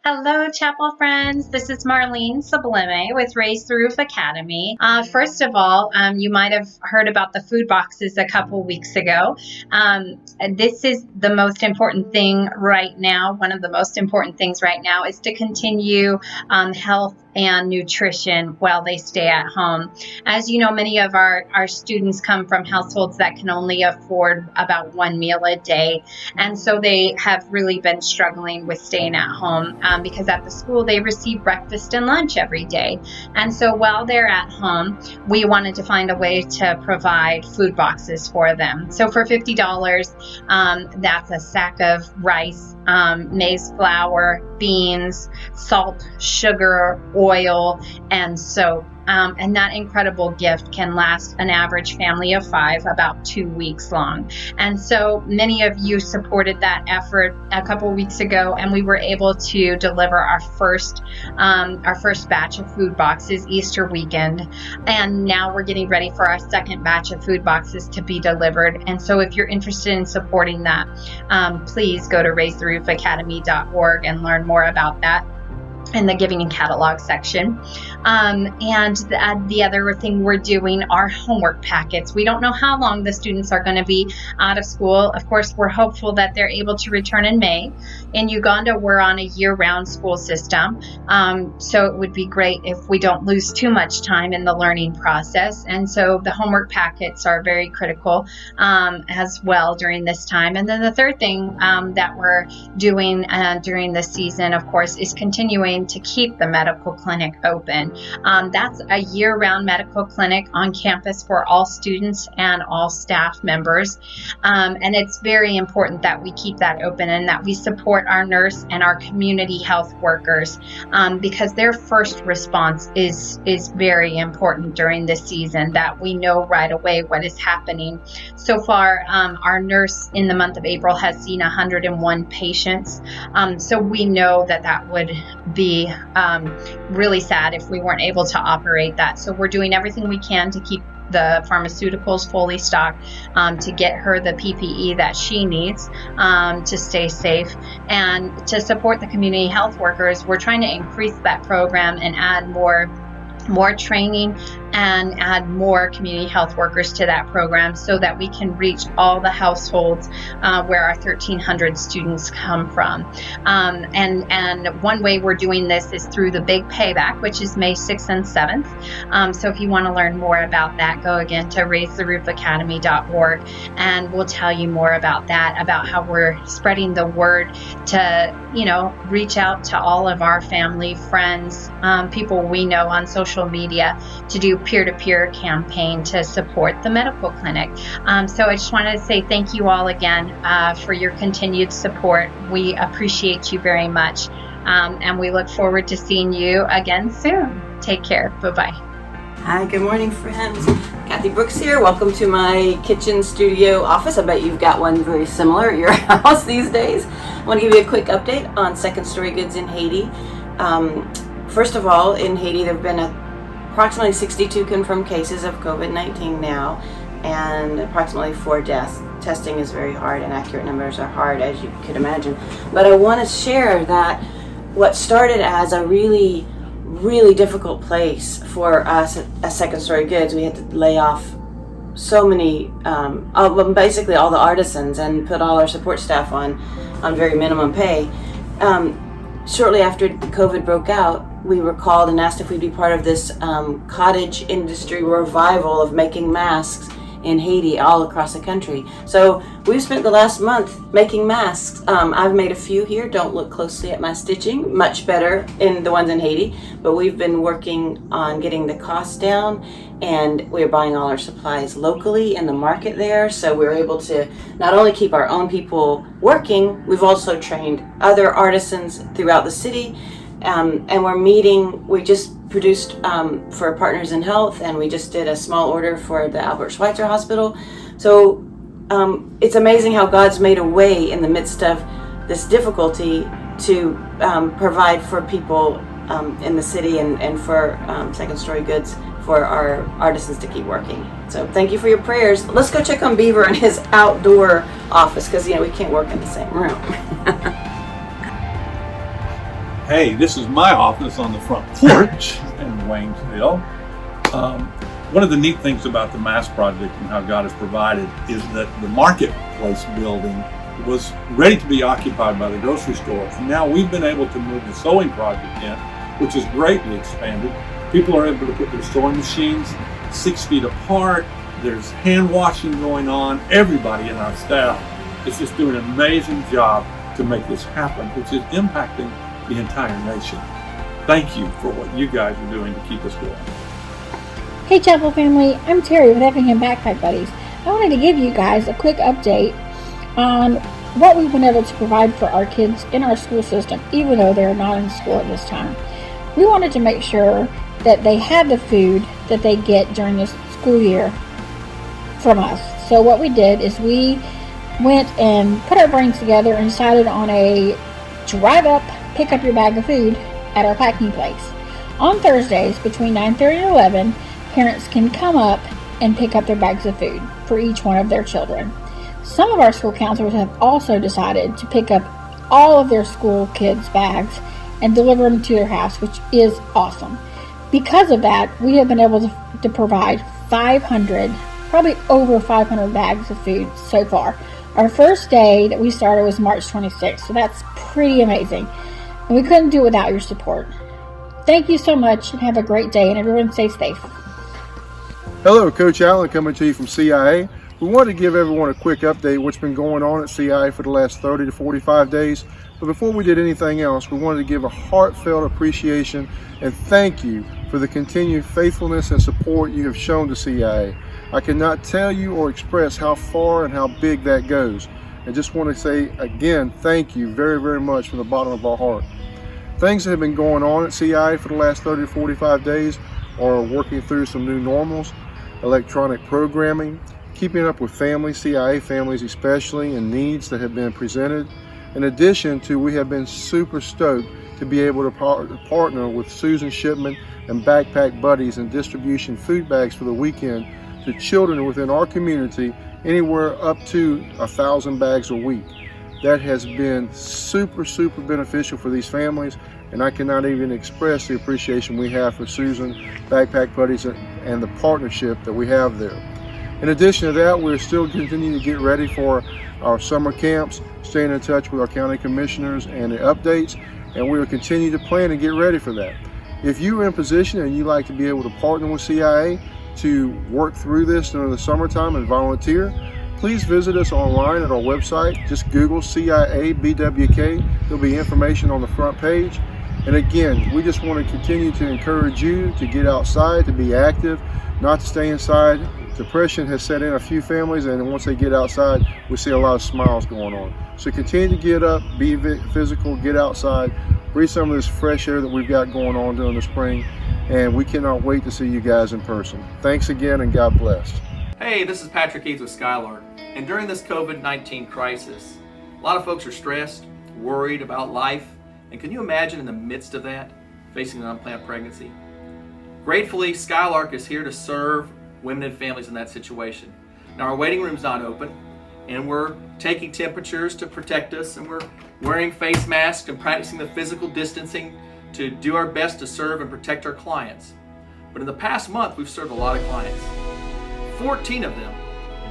Hello, Chapel friends. This is Marlene Sublime with Raise the Roof Academy. First of all, you might have heard about the food boxes a couple weeks ago. This is the most important thing right now. One of the most important things right now is to continue health and nutrition while they stay at home. As you know, many of our students come from households that can only afford about one meal a day. And so they have really been struggling with staying at home because at the school they receive breakfast and lunch every day. And so while they're at home, we wanted to find a way to provide food boxes for them. So for $50, that's a sack of rice, maize flour, beans, salt, sugar, oil, and soap. And that incredible gift can last an average family of 5 about 2 weeks long. And so many of you supported that effort a couple weeks ago, and we were able to deliver our first batch of food boxes Easter weekend. And now we're getting ready for our second batch of food boxes to be delivered. And so if you're interested in supporting that, please go to raisetheroof.academy.org and learn more about that in the giving and catalog section. And the other thing we're doing are homework packets. We don't know how long the students are going to be out of school. Of course, we're hopeful that they're able to return in May. In Uganda, we're on a year-round school system. So it would be great if we don't lose too much time in the learning process. And so the homework packets are very critical as well during this time. And then the third thing that we're doing during this season, of course, is continuing to keep the medical clinic open. That's a year-round medical clinic on campus for all students and all staff members. And it's very important that we keep that open and that we support our nurse and our community health workers because their first response is very important during this season, that we know right away what is happening. So far, our nurse in the month of April has seen 101 patients. So we know that would be really sad if we weren't able to operate that. So we're doing everything we can to keep the pharmaceuticals fully stocked, to get her the PPE that she needs to stay safe, and to support the community health workers. We're trying to increase that program and add more training and add more community health workers to that program so that we can reach all the households where our 1,300 students come from. And one way we're doing this is through the Big Payback, which is May 6th and 7th. So if you want to learn more about that, go again to raisetheroof.academy.org, and we'll tell you more about that, about how we're spreading the word to, reach out to all of our family, friends, people we know on social media, to do peer-to-peer campaign to support the medical clinic. So I just wanted to say thank you all again for your continued support. We appreciate you very much, and we look forward to seeing you again soon. Take care. Bye-bye. Hi, good morning, friends. Kathy Brooks here. Welcome to my kitchen studio office. I bet you've got one very similar at your house these days. I want to give you a quick update on second story goods in Haiti. First of all, in Haiti, there have been approximately 62 confirmed cases of COVID-19 now, and approximately 4 deaths. Testing is very hard, and accurate numbers are hard, as you could imagine. But I want to share that what started as a really, really difficult place for us at Second Story Goods, we had to lay off so many, basically all the artisans, and put all our support staff on very minimum pay. Shortly after COVID broke out, we were called and asked if we'd be part of this cottage industry revival of making masks in Haiti all across the country. So we've spent the last month making masks. I've made a few here. Don't look closely at my stitching. Much better in the ones in Haiti. But we've been working on getting the cost down, and we're buying all our supplies locally in the market there. So we're able to not only keep our own people working, we've also trained other artisans throughout the city. And we're meeting, we just produced for Partners in Health, and we just did a small order for the Albert Schweitzer Hospital. So it's amazing how God's made a way in the midst of this difficulty to provide for people in the city and for Second Story Goods, for our artisans to keep working. So thank you for your prayers. Let's go check on Beaver in his outdoor office, because we can't work in the same room. Hey, this is my office on the front porch in Waynesville. One of the neat things about the Mass Project and how God has provided is that the marketplace building was ready to be occupied by the grocery store. And now we've been able to move the sewing project in, which is greatly expanded. People are able to put their sewing machines 6 feet apart. There's hand washing going on. Everybody in our staff is just doing an amazing job to make this happen, which is impacting the entire nation. Thank you for what you guys are doing to keep us going. Hey Chapel family, I'm Terry with Effingham Backpack Buddies. I wanted to give you guys a quick update on what we've been able to provide for our kids in our school system, even though they're not in school at this time. We wanted to make sure that they had the food that they get during this school year from us. So what we did is we went and put our brains together and decided on a drive up, pick up your bag of food at our packing place. On Thursdays between 9:30 and 11, parents can come up and pick up their bags of food for each one of their children. Some of our school counselors have also decided to pick up all of their school kids' bags and deliver them to their house, which is awesome. Because of that, we have been able to provide 500, probably over 500 bags of food so far. Our first day that we started was March 26th, so that's pretty amazing. And we couldn't do it without your support. Thank you so much and have a great day, and everyone stay safe. Hello, Coach Allen coming to you from CIA. We wanted to give everyone a quick update what's been going on at CIA for the last 30 to 45 days. But before we did anything else, we wanted to give a heartfelt appreciation and thank you for the continued faithfulness and support you have shown to CIA. I cannot tell you or express how far and how big that goes. I just want to say again, thank you very, very much from the bottom of our heart. Things that have been going on at CIA for the last 30 to 45 days are working through some new normals, electronic programming, keeping up with families, CIA families especially, and needs that have been presented. In addition to, we have been super stoked to be able to partner with Susan Shipman and Backpack Buddies and distribution food bags for the weekend to children within our community, anywhere up to 1,000 bags a week. That has been super beneficial for these families, and I cannot even express the appreciation we have for Susan, Backpack Buddies, and the partnership that we have there. In addition to that, we're still continuing to get ready for our summer camps, staying in touch with our county commissioners and the updates, and we will continue to plan and get ready for that. If you are in position and you'd like to be able to partner with CIA to work through this during the summertime and volunteer, please visit us online at our website. Just Google CIA BWK. There'll be information on the front page. And again, we just want to continue to encourage you to get outside, to be active, not to stay inside. Depression has set in a few families, and once they get outside, we see a lot of smiles going on. So continue to get up, be physical, get outside, breathe some of this fresh air that we've got going on during the spring, and we cannot wait to see you guys in person. Thanks again, and God bless. Hey, this is Patrick Eads with Skylark, and during this COVID-19 crisis, a lot of folks are stressed, worried about life, and can you imagine in the midst of that, facing an unplanned pregnancy? Gratefully, Skylark is here to serve women and families in that situation. Now, our waiting room's not open, and we're taking temperatures to protect us, and we're wearing face masks and practicing the physical distancing to do our best to serve and protect our clients. But in the past month, we've served a lot of clients. 14 of them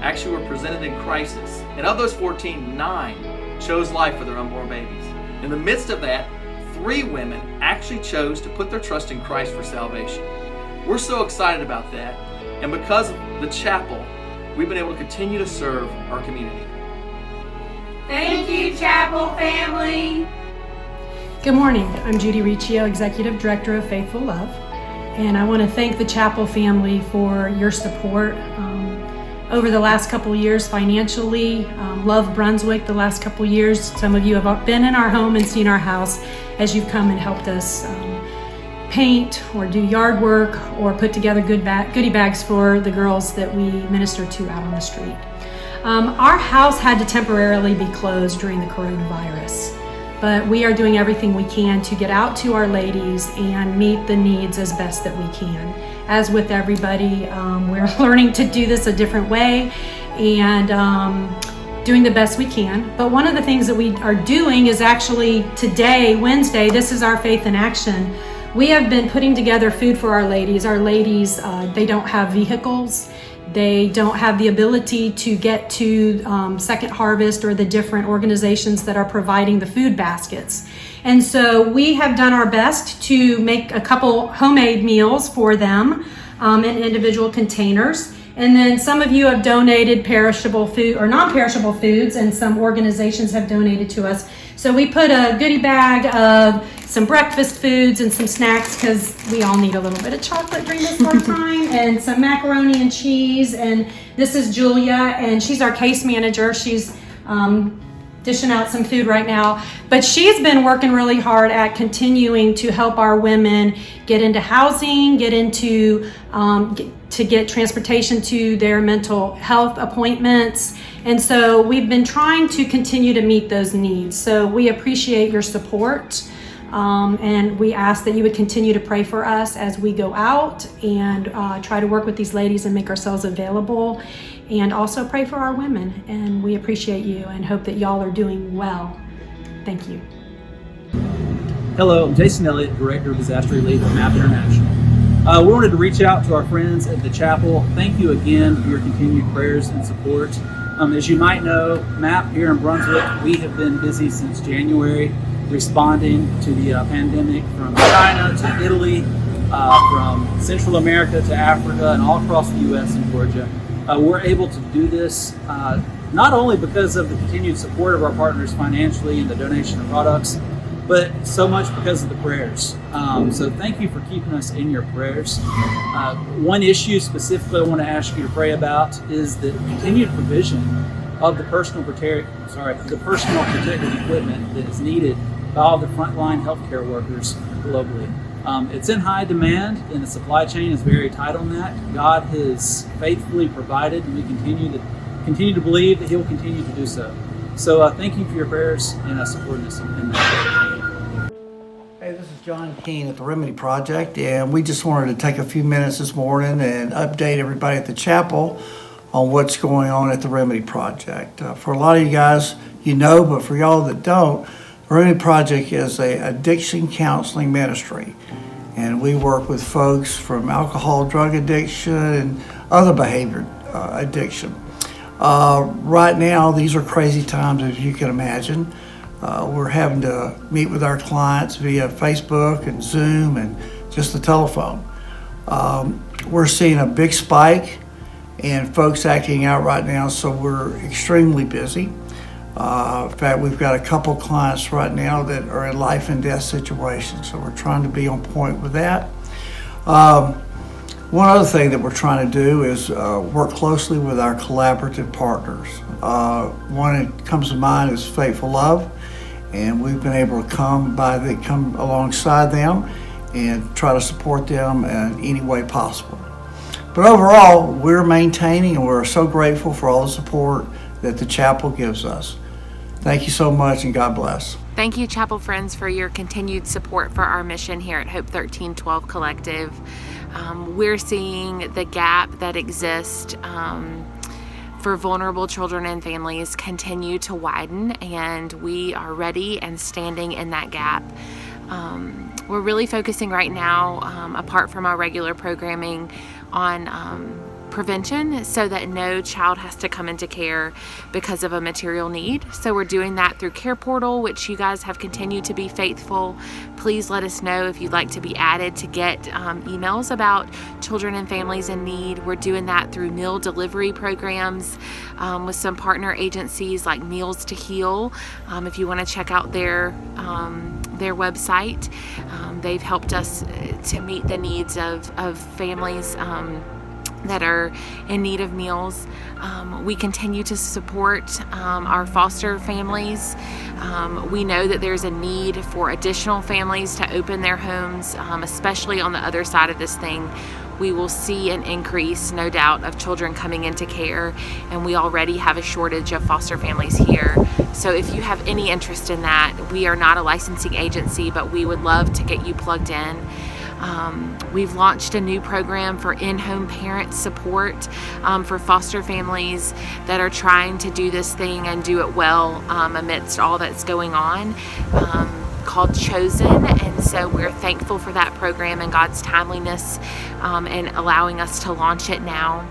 actually were presented in crisis, and of those 14, 9 chose life for their unborn babies. In the midst of that, 3 women actually chose to put their trust in Christ for salvation. We're so excited about that. And because of the chapel, we've been able to continue to serve our community. Thank you, chapel family. Good morning. I'm Judy Riccio, Executive Director of Faithful Love. And I want to thank the chapel family for your support over the last couple years financially. Love Brunswick the last couple years. Some of you have been in our home and seen our house as you've come and helped us paint or do yard work or put together goodie bags for the girls that we minister to out on the street. Our house had to temporarily be closed during the coronavirus, but we are doing everything we can to get out to our ladies and meet the needs as best that we can. As with everybody, we're learning to do this a different way, and doing the best we can. But one of the things that we are doing is actually today, Wednesday, this is our Faith in Action. We have been putting together food for our ladies. Our ladies, they don't have vehicles. They don't have the ability to get to Second Harvest or the different organizations that are providing the food baskets. And so we have done our best to make a couple homemade meals for them in individual containers. And then some of you have donated perishable food or non-perishable foods, and some organizations have donated to us. So we put a goodie bag of some breakfast foods and some snacks, because we all need a little bit of chocolate during this hard time, and some macaroni and cheese. And this is Julia, and she's our case manager. She's dishing out some food right now, but she's been working really hard at continuing to help our women get into housing, get into to get transportation to their mental health appointments. And so we've been trying to continue to meet those needs. So we appreciate your support, and we ask that you would continue to pray for us as we go out and try to work with these ladies and make ourselves available. And also pray for our women, and we appreciate you and hope that y'all are doing well. Thank you. Hello, I'm Jason Elliott, Director of Disaster Relief at MAP International. We wanted to reach out to our friends at the chapel. Thank you again for your continued prayers and support. As you might know, MAP here in Brunswick, we have been busy since January responding to the pandemic from China to Italy, from Central America to Africa, and all across the U.S. and Georgia. We're able to do this not only because of the continued support of our partners financially and the donation of products, but so much because of the prayers. So thank you for keeping us in your prayers. One issue specifically I want to ask you to pray about is the continued provision of the personal protective equipment that is needed by all the frontline healthcare workers globally. It's in high demand, and the supply chain is very tight on that. God has faithfully provided, and we continue to believe that He will continue to do so. So thank you for your prayers and supporting us in that. Hey, this is John Keene at the Remedy Project, and we just wanted to take a few minutes this morning and update everybody at the chapel on what's going on at the Remedy Project. For a lot of you guys, you know, but for y'all that don't, the Remedy Project is an addiction counseling ministry, and we work with folks from alcohol, drug addiction, and other behavior addiction. Right now, these are crazy times, as you can imagine. We're having to meet with our clients via Facebook and Zoom and just the telephone. We're seeing a big spike in folks acting out right now, so we're extremely busy. In fact, we've got a couple clients right now that are in life and death situations, so we're trying to be on point with that. One other thing that we're trying to do is work closely with our collaborative partners. One that comes to mind is Faithful Love, and we've been able to come alongside them and try to support them in any way possible. But overall, we're maintaining, and we're so grateful for all the support that the chapel gives us. Thank you so much, and God bless. Thank you, Chapel friends, for your continued support for our mission here at Hope 1312 Collective. We're seeing the gap that exists for vulnerable children and families continue to widen, and we are ready and standing in that gap. We're really focusing right now, apart from our regular programming, on prevention so that no child has to come into care because of a material need. So we're doing that through Care Portal, which you guys have continued to be faithful. Please let us know if you'd like to be added to get emails about children and families in need. We're doing that through meal delivery programs with some partner agencies like Meals to Heal. If you want to check out their website, they've helped us to meet the needs of families that are in need of meals. We continue to support our foster families. We know that there's a need for additional families to open their homes, especially on the other side of this thing. We will see an increase, no doubt, of children coming into care, and we already have a shortage of foster families here. So if you have any interest in that, we are not a licensing agency, but we would love to get you plugged in. We've launched a new program for in-home parent support for foster families that are trying to do this thing and do it well amidst all that's going on, called Chosen. And so we're thankful for that program and God's timeliness and allowing us to launch it now.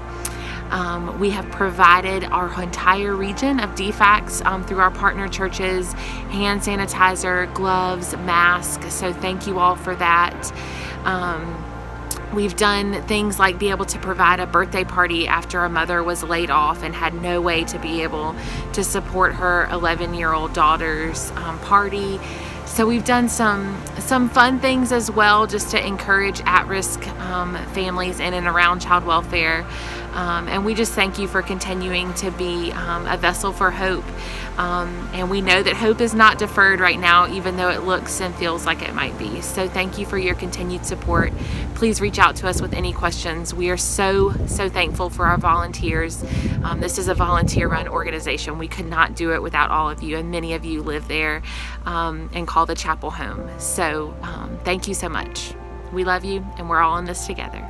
We have provided our entire region of DFACs through our partner churches, hand sanitizer, gloves, masks. So thank you all for that. We've done things like be able to provide a birthday party after a mother was laid off and had no way to be able to support her 11-year-old daughter's party. So we've done some fun things as well, just to encourage at-risk families in and around child welfare. And we just thank you for continuing to be a vessel for hope. And we know that hope is not deferred right now, even though it looks and feels like it might be. So thank you for your continued support. Please reach out to us with any questions. We are so thankful for our volunteers. This is a volunteer-run organization. We could not do it without all of you, and many of you live there and call the chapel home. So thank you so much. We love you, and we're all in this together.